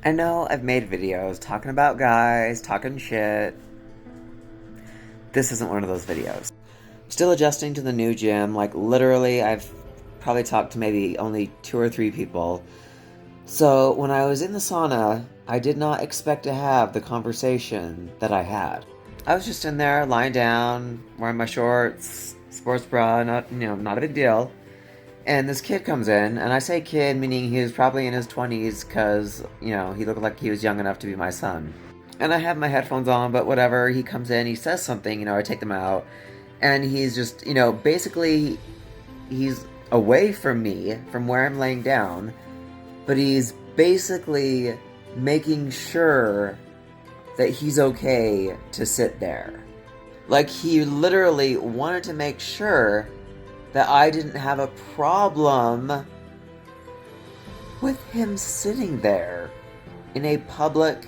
I know I've made videos talking about guys, talking shit. This isn't one of those videos. Still adjusting to the new gym. Like, literally, I've probably talked to maybe only 2 or 3 people. So, when I was in the sauna, I did not expect to have the conversation that I had. I was just in there, lying down, wearing my shorts, sports bra, not a big deal. And this kid comes in, and I say kid, meaning he was probably in his 20s, because, he looked like he was young enough to be my son. And I have my headphones on, but whatever, he comes in, he says something, I take them out, and he's just, basically, he's away from me, from where I'm laying down, but he's basically making sure that he's okay to sit there. Like, he literally wanted to make sure that I didn't have a problem with him sitting there in a public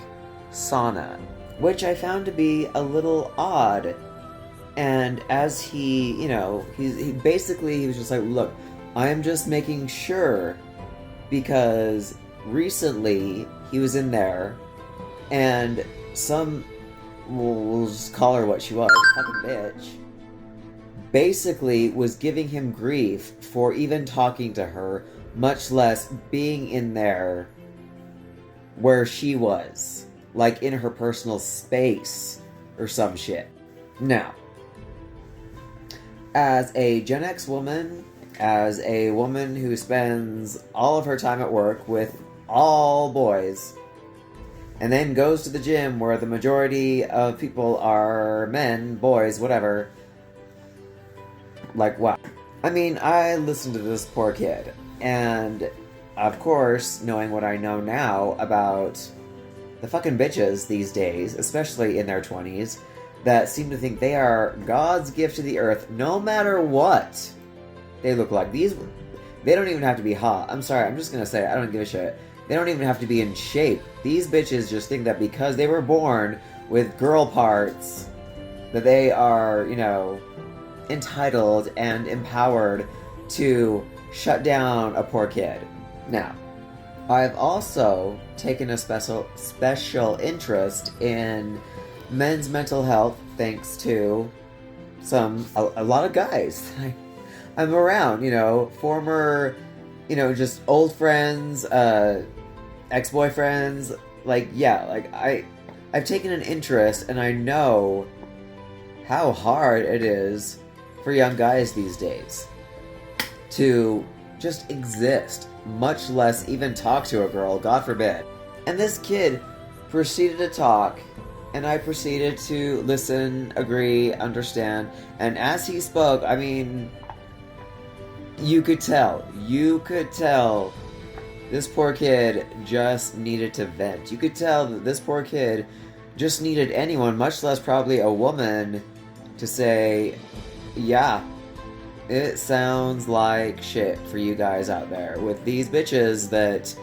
sauna, which I found to be a little odd. And as he was just like, look, I'm just making sure, because recently he was in there and we'll just call her what she was, fucking bitch, basically was giving him grief for even talking to her, much less being in there where she was, like in her personal space or some shit. Now, as a Gen X woman, as a woman who spends all of her time at work with all boys, and then goes to the gym where the majority of people are men, boys, whatever, like, wow. I mean, I listened to this poor kid, and of course, knowing what I know now about the fucking bitches these days, especially in their 20s, that seem to think they are God's gift to the earth, no matter what they look like. They don't even have to be hot. I'm sorry, I'm just gonna say it. I don't give a shit. They don't even have to be in shape. These bitches just think that because they were born with girl parts, that they are, entitled and empowered to shut down a poor kid. Now, I've also taken a special interest in men's mental health thanks to a lot of guys I'm around, former, just old friends, ex-boyfriends, I've taken an interest, and I know how hard it is for young guys these days to just exist, much less even talk to a girl, God forbid. And this kid proceeded to talk, and I proceeded to listen, agree, understand, and as he spoke, I mean, you could tell this poor kid just needed to vent. You could tell that this poor kid just needed anyone, much less probably a woman, to say, yeah, it sounds like shit for you guys out there with these bitches that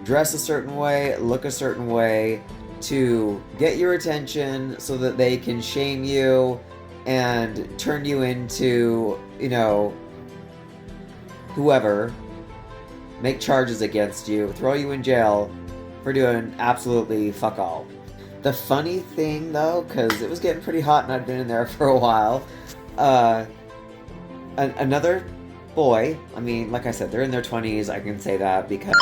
dress a certain way, look a certain way, to get your attention so that they can shame you and turn you into, whoever, make charges against you, throw you in jail for doing absolutely fuck all. The funny thing, though, because it was getting pretty hot and I'd been in there for a while, another boy, I mean, like I said, they're in their 20s, I can say that because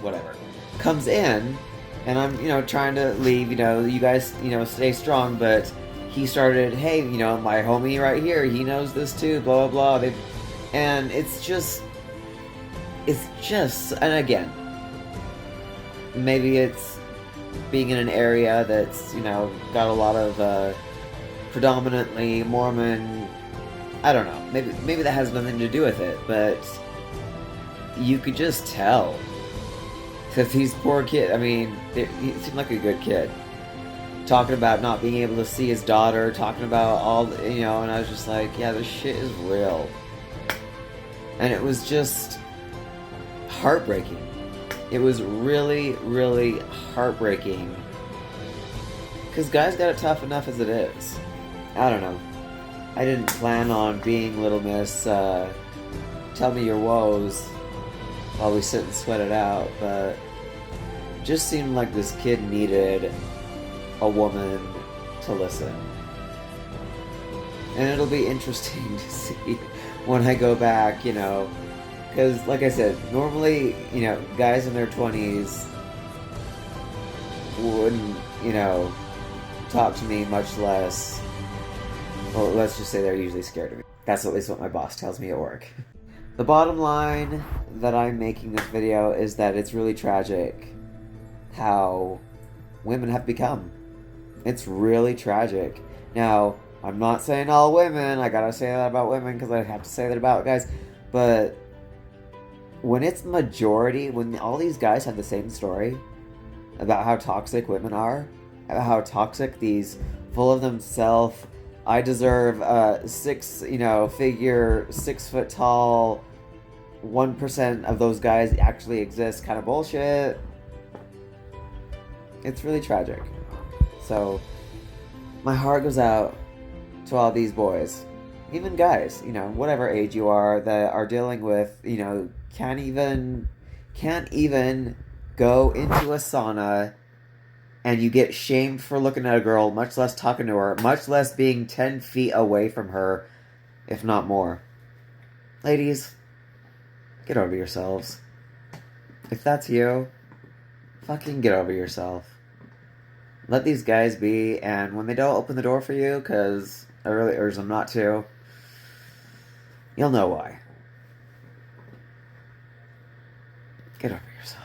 whatever, comes in, and I'm, trying to leave, you guys, stay strong, but he started, hey, my homie right here, he knows this too, blah, blah, blah, and it's just, and again, maybe it's being in an area that's, got a lot of, predominantly Mormon, I don't know, maybe that has nothing to do with it, but you could just tell that these poor kids, I mean, he seemed like a good kid, talking about not being able to see his daughter, talking about all, and I was just like, yeah, this shit is real. And it was just heartbreaking. It was really, really heartbreaking. Because guys got it tough enough as it is. I don't know. I didn't plan on being Little Miss, tell me your woes while we sit and sweat it out, but just seemed like this kid needed a woman to listen. And it'll be interesting to see when I go back, you know, because, like I said, normally, you know, guys in their 20s wouldn't, you know, talk to me, much less, well, let's just say they're usually scared of me. That's at least what my boss tells me at work. The bottom line that I'm making this video is that it's really tragic how women have become. It's really tragic. Now, I'm not saying all women, I gotta say that about women because I have to say that about guys, but when it's majority, when all these guys have the same story about how toxic women are, about how toxic these full of themselves, I deserve a figure, 6 foot tall, 1% of those guys actually exist kind of bullshit. It's really tragic. So, my heart goes out to all these boys, even guys, you know, whatever age you are, that are dealing with, you know, can't even go into a sauna, and you get shamed for looking at a girl, much less talking to her, much less being 10 feet away from her, if not more. Ladies, get over yourselves. If that's you, fucking get over yourself. Let these guys be, and when they don't open the door for you, because I really urge them not to, you'll know why. Get over yourself.